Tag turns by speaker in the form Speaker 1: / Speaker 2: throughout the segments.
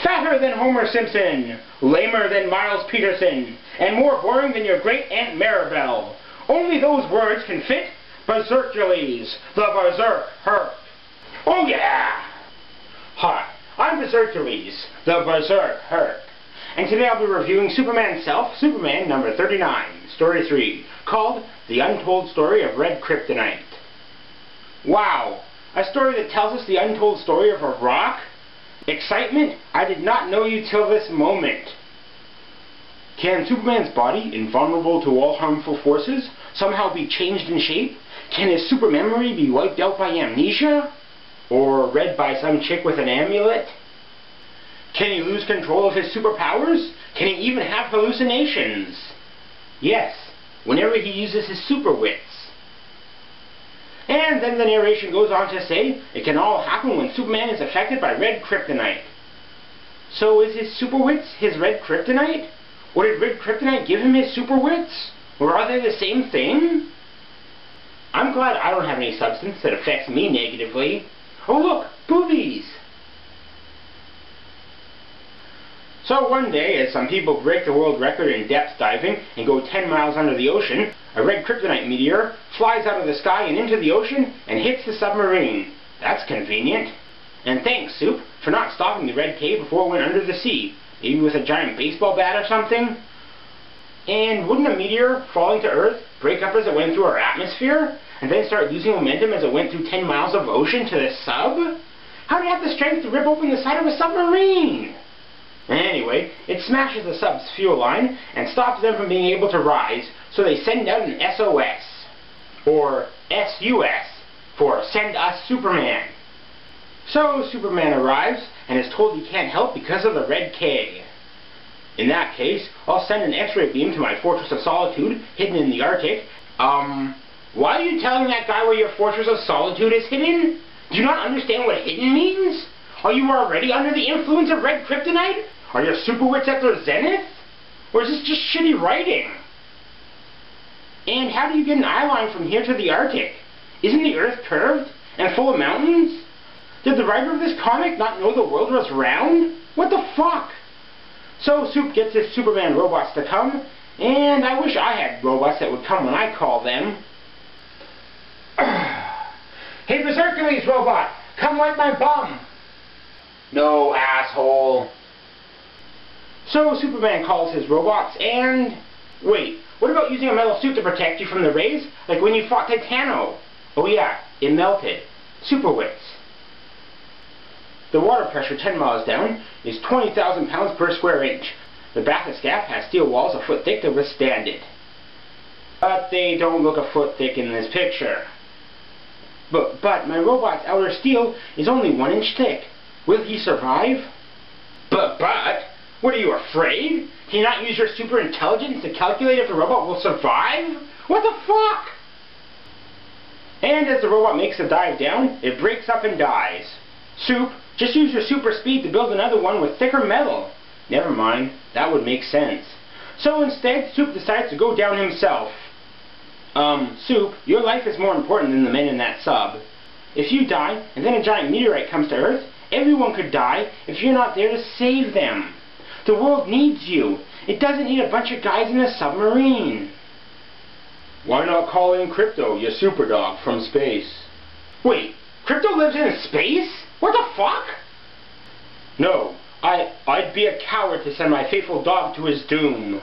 Speaker 1: Fatter than Homer Simpson, lamer than Miles Peterson, and more boring than your great Aunt Maribel. Only those words can fit Bersercules, the Berserk Herc. Oh yeah! Hi, I'm Bersercules, the Berserk Herc. And today I'll be reviewing Superman Self, Superman number 39, Story 3, called The Untold Story of Red Kryptonite. Wow, a story that tells us the untold story of a rock? Excitement? I did not know you till this moment. Can Superman's body, invulnerable to all harmful forces, somehow be changed in shape? Can his super memory be wiped out by amnesia? Or read by some chick with an amulet? Can he lose control of his superpowers? Can he even have hallucinations? Yes, whenever he uses his super wits. And then the narration goes on to say, it can all happen when Superman is affected by red kryptonite. So is his super wits his red kryptonite? Or did red kryptonite give him his super wits? Or are they the same thing? I'm glad I don't have any substance that affects me negatively. Oh look, boobies! So one day, as some people break the world record in depth diving and go 10 miles under the ocean, a red kryptonite meteor flies out of the sky and into the ocean and hits the submarine. That's convenient. And thanks, Soup, for not stopping the red K before it went under the sea. Maybe with a giant baseball bat or something? And wouldn't a meteor falling to Earth break up as it went through our atmosphere, and then start losing momentum as it went through 10 miles of ocean to the sub? How did it have the strength to rip open the side of a submarine? Anyway, it smashes the sub's fuel line and stops them from being able to rise, so they send out an SOS, or SUS, for Send Us Superman. So Superman arrives and is told he can't help because of the red K. In that case, I'll send an X-ray beam to my Fortress of Solitude, hidden in the Arctic. Why are you telling that guy where your Fortress of Solitude is hidden? Do you not understand what hidden means? Are you already under the influence of red kryptonite? Are your super wits at their zenith? Or is this just shitty writing? And how do you get an eye line from here to the Arctic? Isn't the Earth curved and full of mountains? Did the writer of this comic not know the world was round? What the fuck? So Soup gets his Superman robots to come, and I wish I had robots that would come when I call them. Hey Bersercules robot, come wipe my bum! No, asshole. So Superman calls his robots and... Wait, what about using a metal suit to protect you from the rays? Like when you fought Titano? Oh yeah, it melted. Super wits. The water pressure 10 miles down is 20,000 pounds per square inch. The bathyscaphe has steel walls a foot thick to withstand it. But they don't look a foot thick in this picture. But my robot's outer steel is only 1 inch thick. Will he survive? But, what are you afraid? Can you not use your super intelligence to calculate if the robot will survive? What the fuck? And as the robot makes the dive down, it breaks up and dies. Soup, just use your super speed to build another one with thicker metal. Never mind, that would make sense. So instead, Soup decides to go down himself. Soup, your life is more important than the men in that sub. If you die, and then a giant meteorite comes to Earth, everyone could die if you're not there to save them. The world needs you. It doesn't need a bunch of guys in a submarine. Why not call in Krypto, your super dog, from space? Wait, Krypto lives in space? What the fuck? No, I'd be a coward to send my faithful dog to his doom.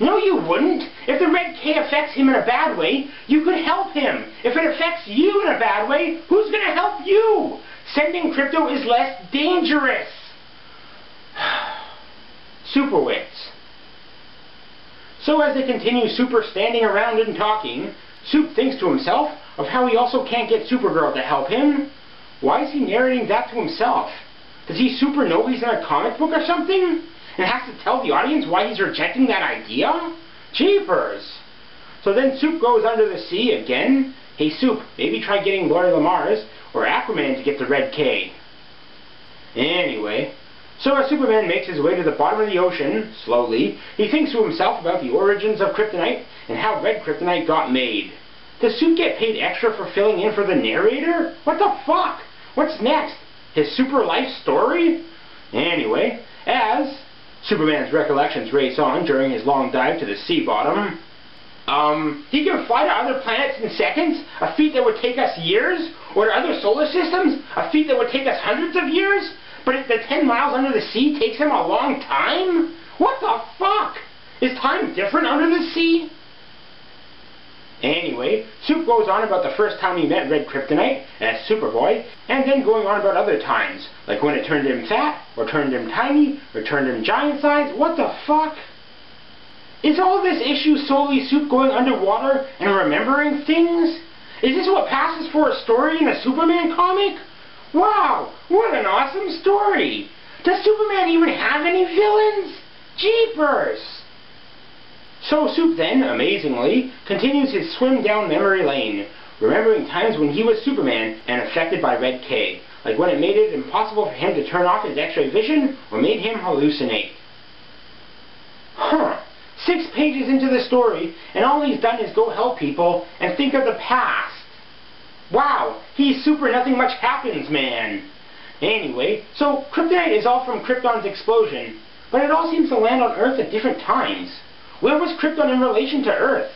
Speaker 1: No, you wouldn't. If the red K affects him in a bad way, you could help him. If it affects you in a bad way, who's going to help you? Sending Krypto is less dangerous. Super wits. So as they continue super standing around and talking, Soup thinks to himself of how he also can't get Supergirl to help him. Why is he narrating that to himself? Does he super know he's in a comic book or something? And has to tell the audience why he's rejecting that idea? Jeepers! So then Soup goes under the sea again. Hey Soup, maybe try getting Lori Lamar's or Aquaman to get the red K. Anyway, so as Superman makes his way to the bottom of the ocean, slowly, he thinks to himself about the origins of kryptonite and how red kryptonite got made. Does Soup get paid extra for filling in for the narrator? What the fuck? What's next? His super life story? Anyway, Anyway, as Superman's recollections race on during his long dive to the sea bottom, he can fly to other planets in seconds, a feat that would take us years, or to other solar systems, a feat that would take us hundreds of years, but the 10 miles under the sea takes him a long time? What the fuck? Is time different under the sea? Anyway, Sup goes on about the first time he met Red Kryptonite as Superboy, and then going on about other times, like when it turned him fat, or turned him tiny, or turned him giant size. What the fuck? Is all this issue solely Sup going underwater and remembering things? Is this what passes for a story in a Superman comic? Wow, what an awesome story! Does Superman even have any villains? Jeepers! So Sup then, amazingly, continues his swim down memory lane, remembering times when he was Superman and affected by Red K, like when it made it impossible for him to turn off his X-ray vision or made him hallucinate. Huh. 6 pages into the story, and all he's done is go help people and think of the past. Wow, he's super nothing much happens, man. Anyway, so Kryptonite is all from Krypton's explosion, but it all seems to land on Earth at different times. Where was Krypton in relation to Earth?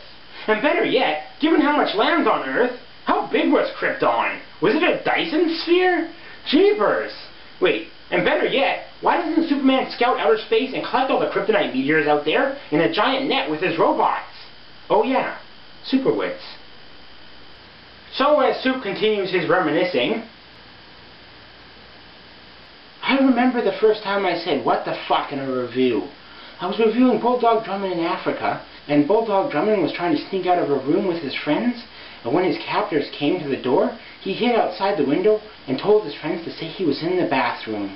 Speaker 1: And better yet, given how much lands on Earth, how big was Krypton? Was it a Dyson sphere? Jeepers! Wait, and better yet, why doesn't Superman scout outer space and collect all the Kryptonite meteors out there in a giant net with his robots? Oh yeah, superwits. So as Sup continues his reminiscing, I remember the first time I said, "What the fuck," in a review. I was reviewing Bulldog Drummond in Africa, and Bulldog Drummond was trying to sneak out of a room with his friends, and when his captors came to the door, he hid outside the window and told his friends to say he was in the bathroom.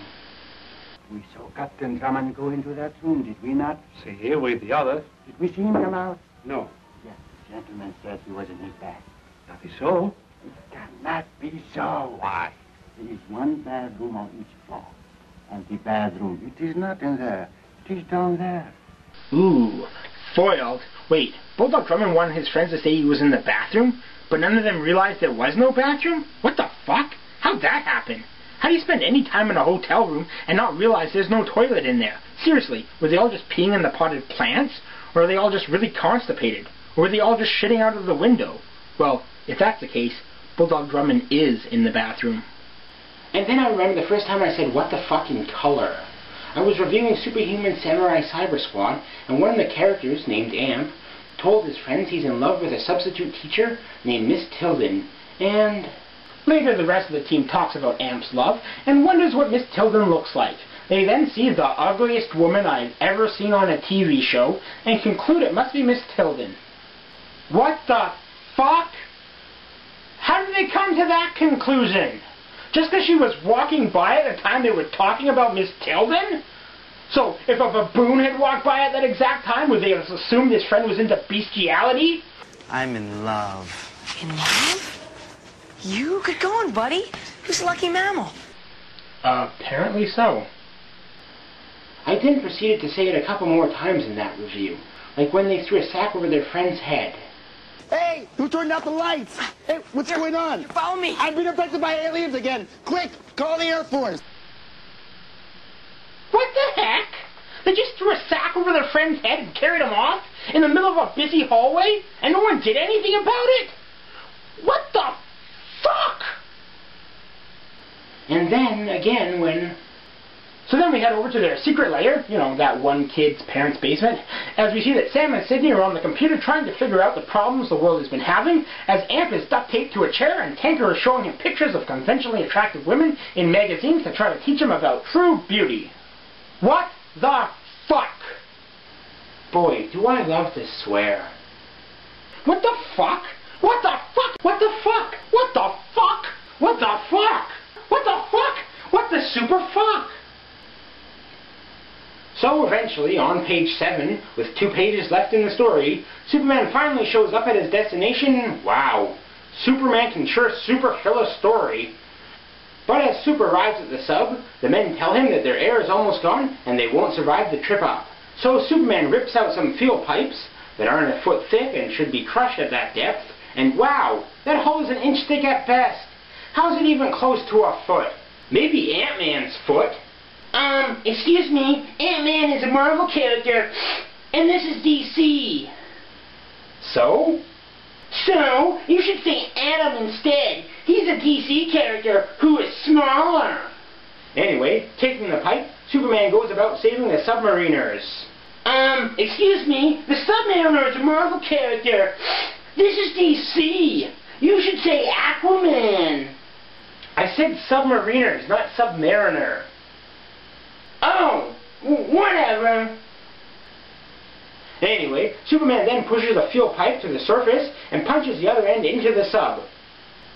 Speaker 2: We saw Captain Drummond go into that room, did we not?
Speaker 3: See, here with the others.
Speaker 2: Did we see him come out?
Speaker 3: No.
Speaker 2: Yes, the gentleman said he was in his bath.
Speaker 3: That is so.
Speaker 2: It cannot be so.
Speaker 3: Why?
Speaker 2: There is one bathroom on each floor, and the bathroom, it is not in there. It is down there.
Speaker 1: Ooh, foiled. Wait, Bulldog Drummond wanted his friends to say he was in the bathroom, but none of them realized there was no bathroom? What the fuck? How'd that happen? How do you spend any time in a hotel room and not realize there's no toilet in there? Seriously, were they all just peeing in the potted plants? Or are they all just really constipated? Or were they all just shitting out of the window? Well, if that's the case, Bulldog Drummond is in the bathroom. And then I remember the first time I said, "What the fuck" in color. I was reviewing Superhuman Samurai Cyber Squad, and one of the characters, named Amp, told his friends he's in love with a substitute teacher named Miss Tilden, and later the rest of the team talks about Amp's love, and wonders what Miss Tilden looks like. They then see the ugliest woman I've ever seen on a TV show, and conclude it must be Miss Tilden. What the fuck? How did they come to that conclusion? Just because she was walking by at the time they were talking about Miss Tilden? So, if a baboon had walked by at that exact time, would they have assumed his friend was into bestiality?
Speaker 4: I'm in love.
Speaker 5: In love? You? Good going, buddy. Who's the lucky mammal?
Speaker 1: Apparently so. I then proceeded to say it a couple more times in that review, like when they threw a sack over their friend's head.
Speaker 6: Hey, who turned out the lights? Hey, what's going on?
Speaker 5: Follow me.
Speaker 6: I've been abducted by aliens again. Quick, call the Air Force.
Speaker 1: What the heck? They just threw a sack over their friend's head and carried him off in the middle of a busy hallway, and no one did anything about it? What the fuck? And then, again, So then we head over to their secret lair, you know, that one kid's parents' basement, as we see that Sam and Sydney are on the computer trying to figure out the problems the world has been having, as Amp is duct taped to a chair and Tanker is showing him pictures of conventionally attractive women in magazines to try to teach him about true beauty. What the fuck? Boy, do I love to swear. What the fuck? What the fuck? What the fuck? What the fuck? What the fuck? What the fuck? What the super fuck? So eventually, on page 7, with 2 pages left in the story, Superman finally shows up at his destination. Wow. Superman can sure super fill a story. But as Super arrives at the sub, the men tell him that their air is almost gone and they won't survive the trip up. So Superman rips out some fuel pipes that aren't a foot thick and should be crushed at that depth, and wow, that hole is an inch thick at best. How is it even close to a foot? Maybe Ant-Man's foot? Excuse me, Ant-Man is a Marvel character, and this is DC. So? So, you should say Atom instead. He's a DC character who is smaller. Anyway, taking the pipe, Superman goes about saving the submariners. Excuse me, the Submariner is a Marvel character. This is DC. You should say Aquaman. I said submariners, not submariner. Oh, whatever. Anyway, Superman then pushes the fuel pipe to the surface and punches the other end into the sub.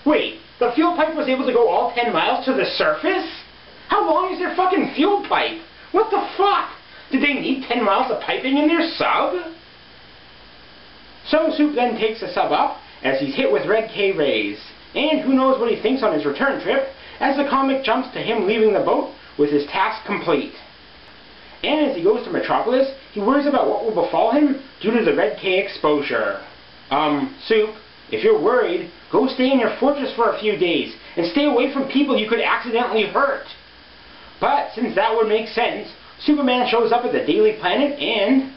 Speaker 1: Wait, the fuel pipe was able to go all 10 miles to the surface? How long is their fucking fuel pipe? What the fuck? Did they need 10 miles of piping in their sub? So Sup then takes the sub up as he's hit with red K rays. And who knows what he thinks on his return trip as the comic jumps to him leaving the boat with his task complete. And as he goes to Metropolis, he worries about what will befall him due to the red K exposure. Sup, if you're worried, go stay in your fortress for a few days and stay away from people you could accidentally hurt. But since that would make sense, Superman shows up at the Daily Planet and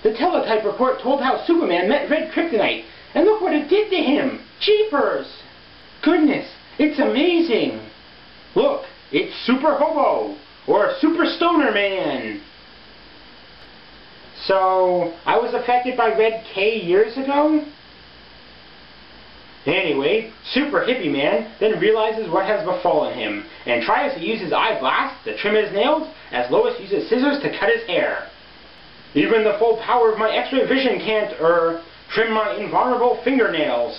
Speaker 1: the teletype report told how Superman met red Kryptonite, and look what it did to him! Jeepers! Goodness, it's amazing! Look, it's Super Hobo, or Super Stoner Man. So, I was affected by red K years ago? Anyway, Super Hippie Man then realizes what has befallen him, and tries to use his eye blast to trim his nails as Lois uses scissors to cut his hair. Even the full power of my X-ray vision can't, trim my invulnerable fingernails.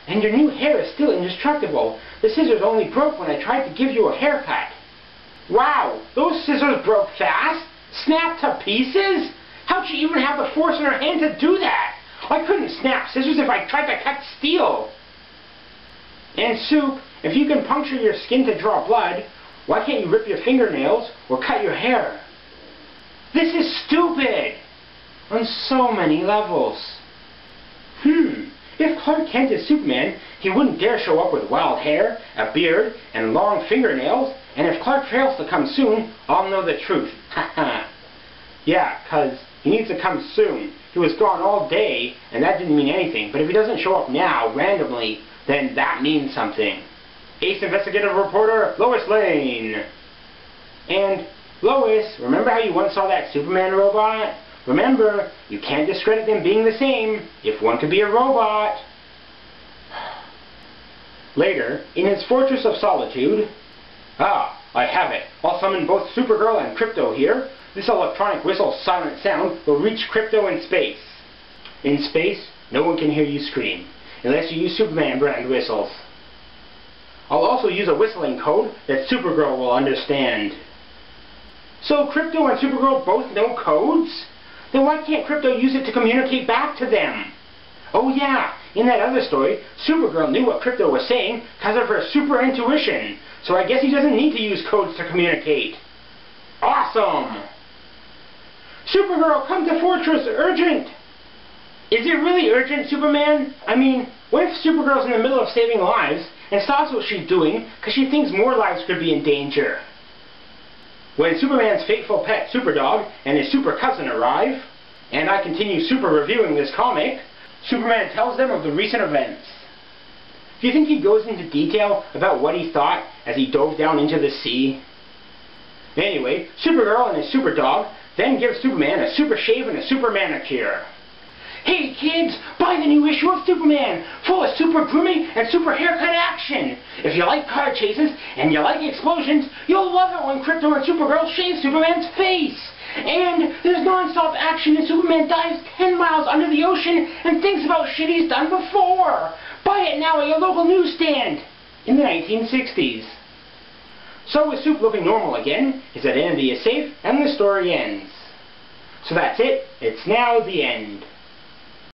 Speaker 1: And your new hair is still indestructible. The scissors only broke when I tried to give you a haircut. Wow, those scissors broke fast? Snapped to pieces? How'd she even have the force in her hand to do that? I couldn't snap scissors if I tried to cut steel. And Sup, if you can puncture your skin to draw blood, why can't you rip your fingernails or cut your hair? This is stupid! On so many levels. If Clark Kent is Superman, he wouldn't dare show up with wild hair, a beard, and long fingernails, and if Clark fails to come soon, I'll know the truth. Haha. Yeah, 'cause he needs to come soon. He was gone all day, and that didn't mean anything, but if he doesn't show up now, randomly, then that means something. Ace Investigative Reporter, Lois Lane. And, Lois, remember how you once saw that Superman robot? Remember, you can't discredit them being the same, if one could be a robot. Later, in his Fortress of Solitude, I have it. I'll summon both Supergirl and Krypto here. This electronic whistle's silent sound will reach Krypto in space. In space, no one can hear you scream, unless you use Superman brand whistles. I'll also use a whistling code that Supergirl will understand. So Krypto and Supergirl both know codes? Then why can't Krypto use it to communicate back to them? Oh yeah, in that other story, Supergirl knew what Krypto was saying because of her super intuition, so I guess he doesn't need to use codes to communicate. Awesome! Supergirl, come to Fortress, urgent! Is it really urgent, Superman? I mean, what if Supergirl's in the middle of saving lives and stops what she's doing because she thinks more lives could be in danger? When Superman's faithful pet Superdog and his super cousin arrive, and I continue super reviewing this comic, Superman tells them of the recent events. Do you think he goes into detail about what he thought as he dove down into the sea? Anyway, Supergirl and his Superdog then give Superman a super shave and a super manicure. Hey kids, buy the new issue of Superman, full of super grooming and super haircut action. If you like car chases and you like explosions, you'll love it when Krypto and Supergirl shave Superman's face. And there's non-stop action and Superman dives 10 miles under the ocean and thinks about shit he's done before. Buy it now at your local newsstand. In the 1960s. So with Sup looking normal again, his identity is safe and the story ends. So that's it. It's now the end.